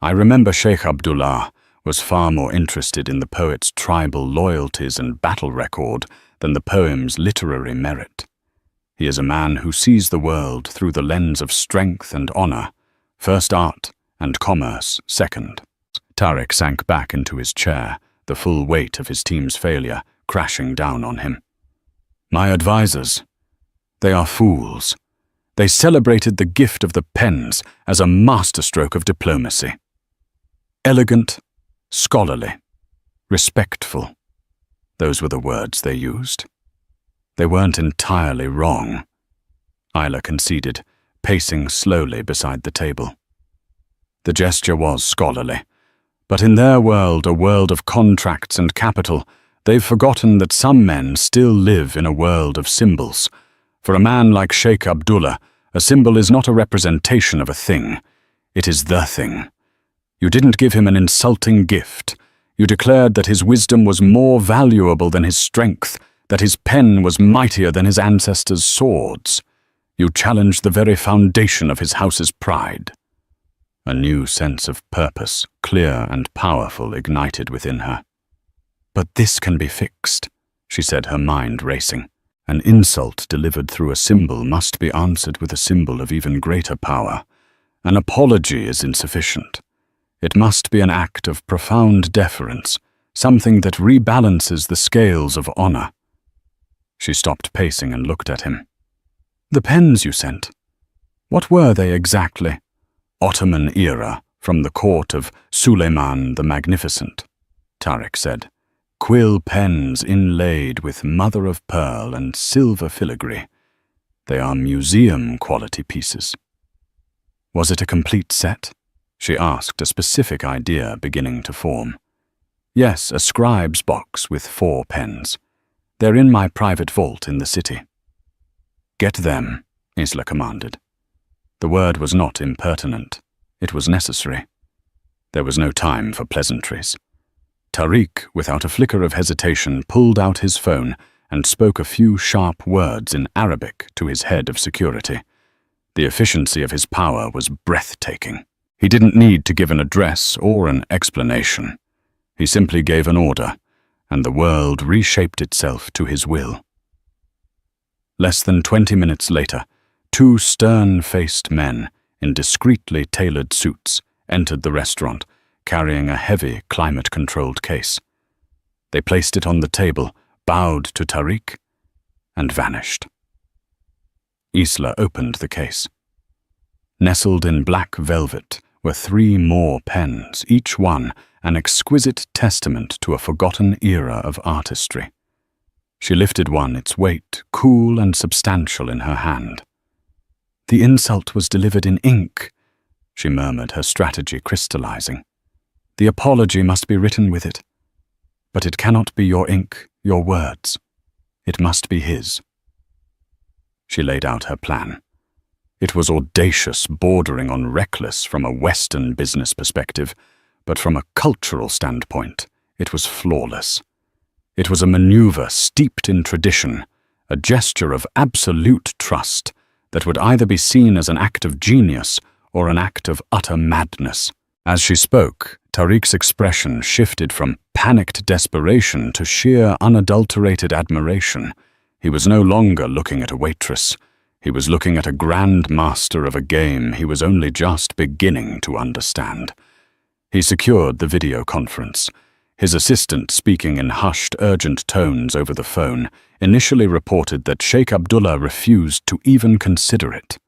I remember Sheikh Abdullah was far more interested in the poet's tribal loyalties and battle record than the poem's literary merit. He is a man who sees the world through the lens of strength and honor, first art and commerce second. Tariq sank back into his chair, the full weight of his team's failure crashing down on him. My advisors, they are fools. They celebrated the gift of the pens as a masterstroke of diplomacy. Elegant, scholarly, respectful. Those were the words they used. They weren't entirely wrong, Isla conceded, pacing slowly beside the table. The gesture was scholarly, but in their world, a world of contracts and capital, they've forgotten that some men still live in a world of symbols. For a man like Sheikh Abdullah, a symbol is not a representation of a thing. It is the thing. You didn't give him an insulting gift. You declared that his wisdom was more valuable than his strength, that his pen was mightier than his ancestors' swords. You challenged the very foundation of his house's pride. A new sense of purpose, clear and powerful, ignited within her. But this can be fixed, she said, her mind racing. An insult delivered through a symbol must be answered with a symbol of even greater power. An apology is insufficient. It must be an act of profound deference, something that rebalances the scales of honor. She stopped pacing and looked at him. The pens you sent, what were they exactly? Ottoman era, from the court of Suleiman the Magnificent, Tariq said. Quill pens inlaid with mother-of-pearl and silver filigree. They are museum-quality pieces. Was it a complete set? She asked, a specific idea beginning to form. Yes, a scribe's box with 4 pens. They're in my private vault in the city. Get them, Isla commanded. The word was not impertinent. It was necessary. There was no time for pleasantries. Tariq, without a flicker of hesitation, pulled out his phone and spoke a few sharp words in Arabic to his head of security. The efficiency of his power was breathtaking. He didn't need to give an address or an explanation. He simply gave an order, and the world reshaped itself to his will. Less than 20 minutes later, 2 stern-faced men in discreetly tailored suits entered the restaurant, carrying a heavy, climate-controlled case. They placed it on the table, bowed to Tariq, and vanished. Isla opened the case. Nestled in black velvet were 3 more pens, each one an exquisite testament to a forgotten era of artistry. She lifted one, its weight cool and substantial in her hand. The insult was delivered in ink, she murmured, her strategy crystallizing. The apology must be written with it. But it cannot be your ink, your words. It must be his. She laid out her plan. It was audacious, bordering on reckless from a Western business perspective, but from a cultural standpoint, it was flawless. It was a maneuver steeped in tradition, a gesture of absolute trust that would either be seen as an act of genius or an act of utter madness. As she spoke, Tariq's expression shifted from panicked desperation to sheer, unadulterated admiration. He was no longer looking at a waitress. He was looking at a grand master of a game he was only just beginning to understand. He secured the video conference. His assistant, speaking in hushed, urgent tones over the phone, initially reported that Sheikh Abdullah refused to even consider it.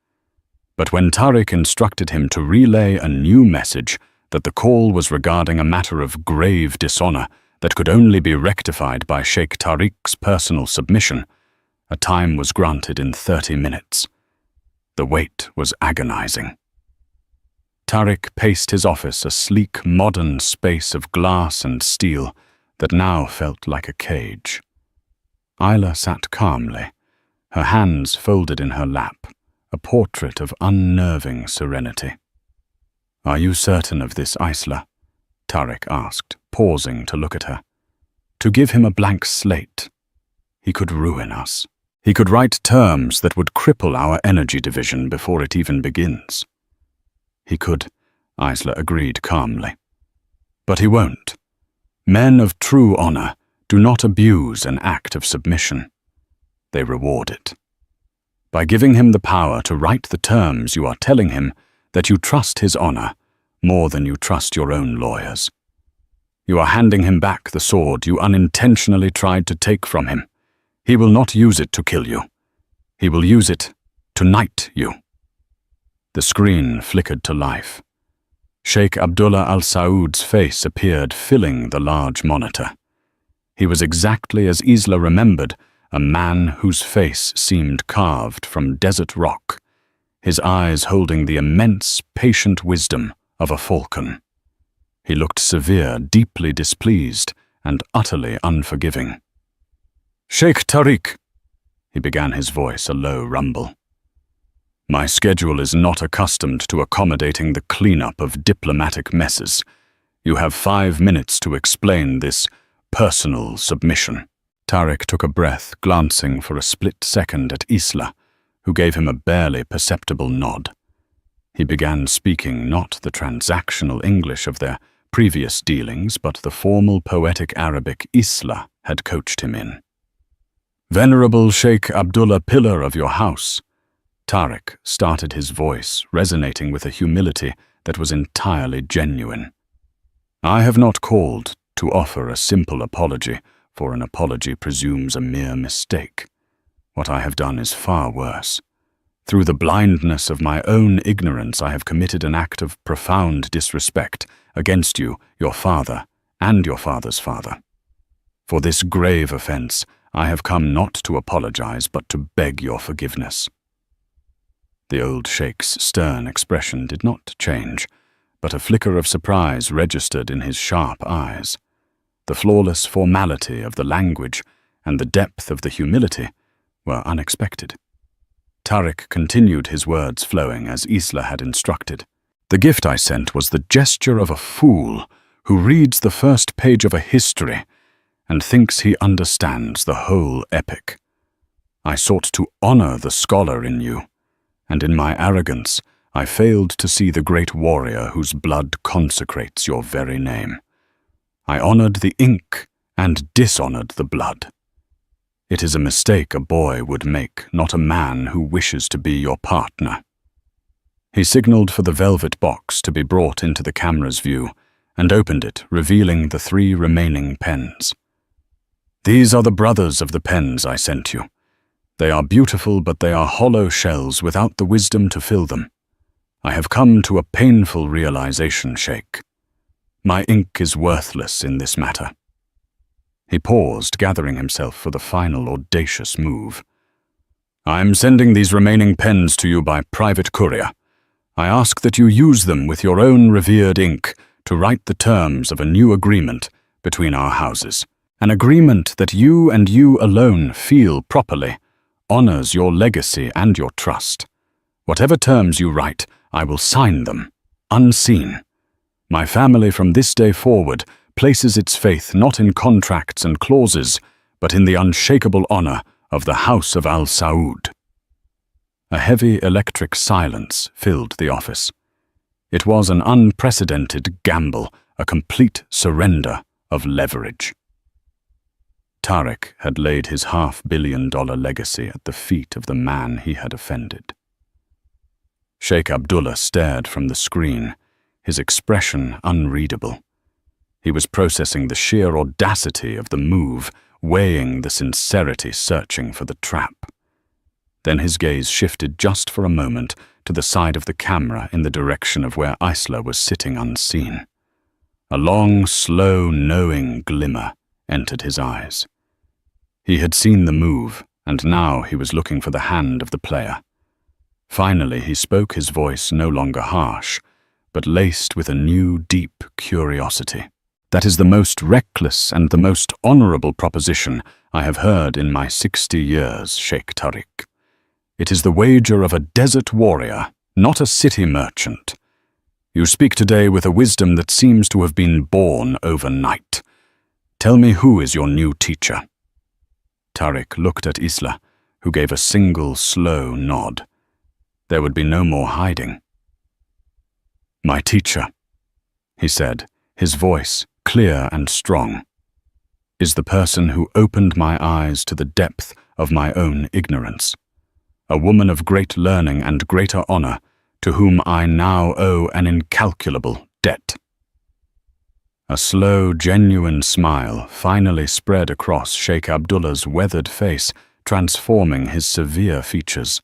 But when Tariq instructed him to relay a new message, that the call was regarding a matter of grave dishonor that could only be rectified by Sheikh Tariq's personal submission, a time was granted in 30 minutes. The wait was agonizing. Tariq paced his office, a sleek, modern space of glass and steel that now felt like a cage. Isla sat calmly, her hands folded in her lap, a portrait of unnerving serenity. "Are you certain of this, Isla?" Tariq asked, pausing to look at her. "To give him a blank slate. He could ruin us. He could write terms that would cripple our energy division before it even begins." "He could," Isla agreed calmly. "But he won't. Men of true honor do not abuse an act of submission. They reward it. By giving him the power to write the terms, you are telling him that you trust his honor more than you trust your own lawyers. You are handing him back the sword you unintentionally tried to take from him. He will not use it to kill you. He will use it to knight you." The screen flickered to life. Sheikh Abdullah Al Saud's face appeared, filling the large monitor. He was exactly as Isla remembered, a man whose face seemed carved from desert rock, his eyes holding the immense, patient wisdom of a falcon. He looked severe, deeply displeased, and utterly unforgiving. "Sheikh Tariq," he began, his voice a low rumble. "My schedule is not accustomed to accommodating the cleanup of diplomatic messes. You have 5 minutes to explain this personal submission." Tariq took a breath, glancing for a split second at Isla, who gave him a barely perceptible nod. He began speaking not the transactional English of their previous dealings, but the formal poetic Arabic Isla had coached him in. "Venerable Sheikh Abdullah, pillar of your house," Tariq started, his voice resonating with a humility that was entirely genuine. "I have not called to offer a simple apology, for an apology presumes a mere mistake. What I have done is far worse. Through the blindness of my own ignorance, I have committed an act of profound disrespect against you, your father, and your father's father. For this grave offense, I have come not to apologize, but to beg your forgiveness." The old sheikh's stern expression did not change, but a flicker of surprise registered in his sharp eyes. The flawless formality of the language and the depth of the humility were unexpected. Tariq continued, his words flowing as Isla had instructed. "The gift I sent was the gesture of a fool who reads the first page of a history and thinks he understands the whole epic. I sought to honor the scholar in you, and in my arrogance I failed to see the great warrior whose blood consecrates your very name. I honored the ink and dishonored the blood. It is a mistake a boy would make, not a man who wishes to be your partner." He signaled for the velvet box to be brought into the camera's view and opened it, revealing the 3 remaining pens. "These are the brothers of the pens I sent you. They are beautiful, but they are hollow shells without the wisdom to fill them. I have come to a painful realization, Sheikh. My ink is worthless in this matter." He paused, gathering himself for the final audacious move. "I am sending these remaining pens to you by private courier. I ask that you use them with your own revered ink to write the terms of a new agreement between our houses. An agreement that you and you alone feel properly honors your legacy and your trust. Whatever terms you write, I will sign them, unseen. My family from this day forward places its faith not in contracts and clauses, but in the unshakable honor of the House of Al Saud." A heavy electric silence filled the office. It was an unprecedented gamble, a complete surrender of leverage. Tariq had laid his $500 million legacy at the feet of the man he had offended. Sheikh Abdullah stared from the screen, his expression unreadable. He was processing the sheer audacity of the move, weighing the sincerity, searching for the trap. Then his gaze shifted just for a moment to the side of the camera in the direction of where Isla was sitting unseen. A long, slow, knowing glimmer entered his eyes. He had seen the move, and now he was looking for the hand of the player. Finally, he spoke, his voice no longer harsh, but laced with a new, deep curiosity. "That is the most reckless and the most honorable proposition I have heard in my 60 years, Sheikh Tariq. It is the wager of a desert warrior, not a city merchant. You speak today with a wisdom that seems to have been born overnight. Tell me, who is your new teacher?" Tariq looked at Isla, who gave a single slow nod. There would be no more hiding. "My teacher," he said, his voice clear and strong, "is the person who opened my eyes to the depth of my own ignorance. A woman of great learning and greater honor, to whom I now owe an incalculable debt." A slow, genuine smile finally spread across Sheikh Abdullah's weathered face, transforming his severe features.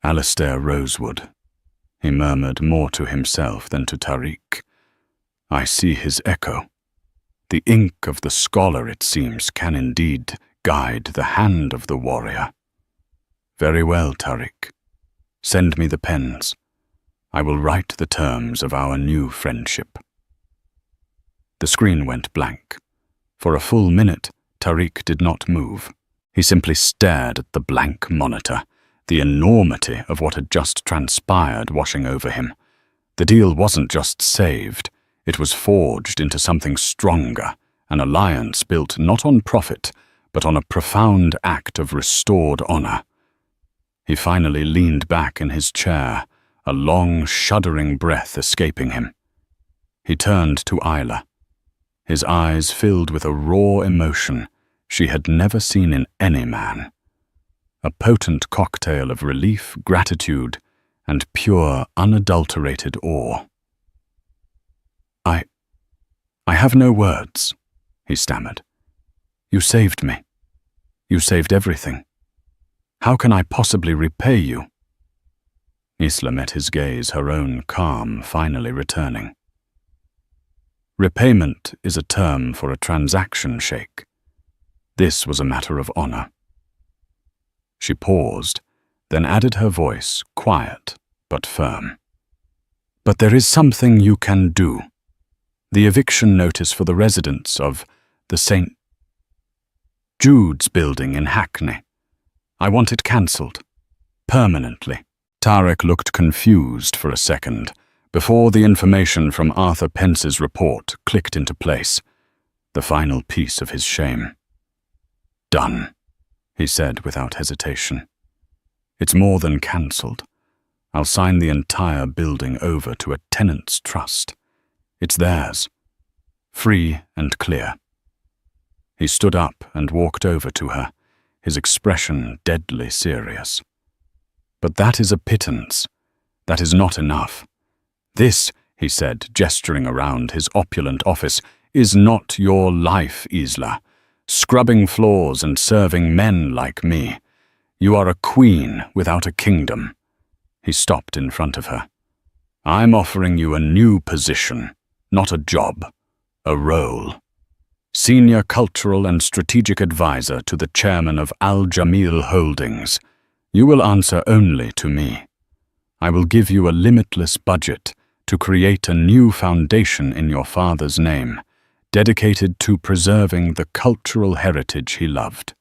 "Alistair Rosewood," he murmured more to himself than to Tariq. "I see his echo. The ink of the scholar, it seems, can indeed guide the hand of the warrior. Very well, Tariq. Send me the pens. I will write the terms of our new friendship." The screen went blank. For a full minute, Tariq did not move. He simply stared at the blank monitor, the enormity of what had just transpired washing over him. The deal wasn't just saved, it was forged into something stronger, an alliance built not on profit, but on a profound act of restored honor. He finally leaned back in his chair, a long, shuddering breath escaping him. He turned to Isla, his eyes filled with a raw emotion she had never seen in any man. A potent cocktail of relief, gratitude, and pure, unadulterated awe. I have no words," he stammered. "You saved me. You saved everything. How can I possibly repay you?" Isla met his gaze, her own calm finally returning. "Repayment is a term for a transaction, Sheikh. This was a matter of honor." She paused, then added her voice, quiet but firm. "But there is something you can do. The eviction notice for the residents of the St. Jude's building in Hackney. I want it cancelled. Permanently." Tariq looked confused for a second, before the information from Arthur Pence's report clicked into place, the final piece of his shame. "Done," he said without hesitation. "It's more than cancelled. I'll sign the entire building over to a tenant's trust. It's theirs, free and clear." He stood up and walked over to her, his expression deadly serious. "But that is a pittance. That is not enough. This," he said, gesturing around his opulent office, "is not your life, Isla. Scrubbing floors and serving men like me. You are a queen without a kingdom." He stopped in front of her. "I'm offering you a new position, not a job, a role. Senior Cultural and Strategic Advisor to the Chairman of Al Jamil Holdings. You will answer only to me. I will give you a limitless budget to create a new foundation in your father's name, dedicated to preserving the cultural heritage he loved.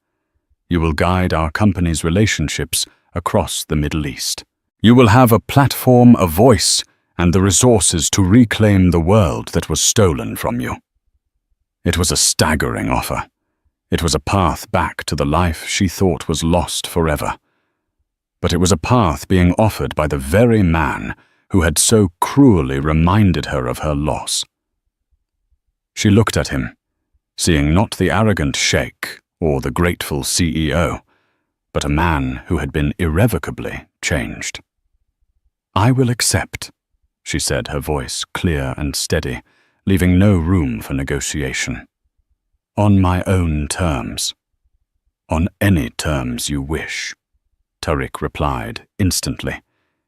You will guide our company's relationships across the Middle East. You will have a platform, a voice, and the resources to reclaim the world that was stolen from you." It was a staggering offer. It was a path back to the life she thought was lost forever. But it was a path being offered by the very man who had so cruelly reminded her of her loss. She looked at him, seeing not the arrogant sheikh or the grateful CEO, but a man who had been irrevocably changed. "I will accept," she said, her voice clear and steady, leaving no room for negotiation. "On my own terms." "On any terms you wish," Tariq replied instantly,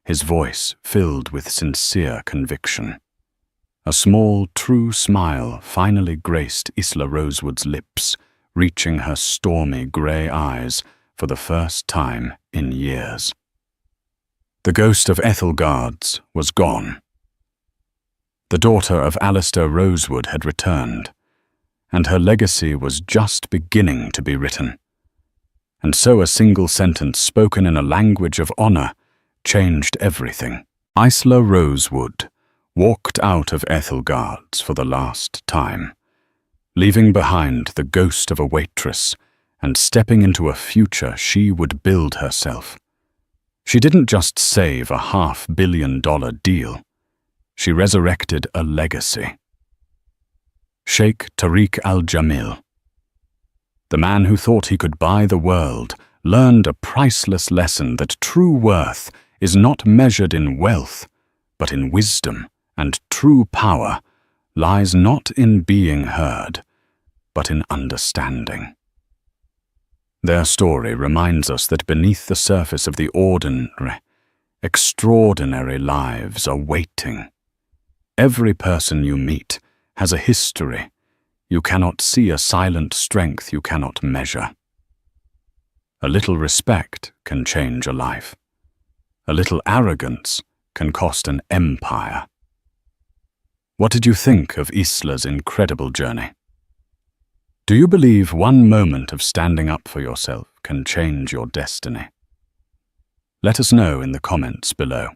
his voice filled with sincere conviction. A small, true smile finally graced Isla Rosewood's lips, reaching her stormy grey eyes for the first time in years. The ghost of Ethelgard's was gone. The daughter of Alistair Rosewood had returned, and her legacy was just beginning to be written. And so a single sentence spoken in a language of honor changed everything. Isla Rosewood walked out of Ethelgard's for the last time, leaving behind the ghost of a waitress and stepping into a future she would build herself. She didn't just save a $500 million deal. She resurrected a legacy. Sheikh Tariq al-Jamil, the man who thought he could buy the world, learned a priceless lesson that true worth is not measured in wealth, but in wisdom, and true power lies not in being heard, but in understanding. Their story reminds us that beneath the surface of the ordinary, extraordinary lives are waiting. Every person you meet has a history. You cannot see a silent strength you cannot measure. A little respect can change a life. A little arrogance can cost an empire. What did you think of Isla's incredible journey? Do you believe one moment of standing up for yourself can change your destiny? Let us know in the comments below.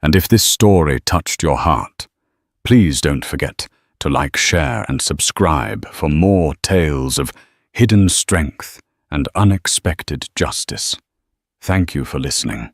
And if this story touched your heart, please don't forget to like, share, and subscribe for more tales of hidden strength and unexpected justice. Thank you for listening.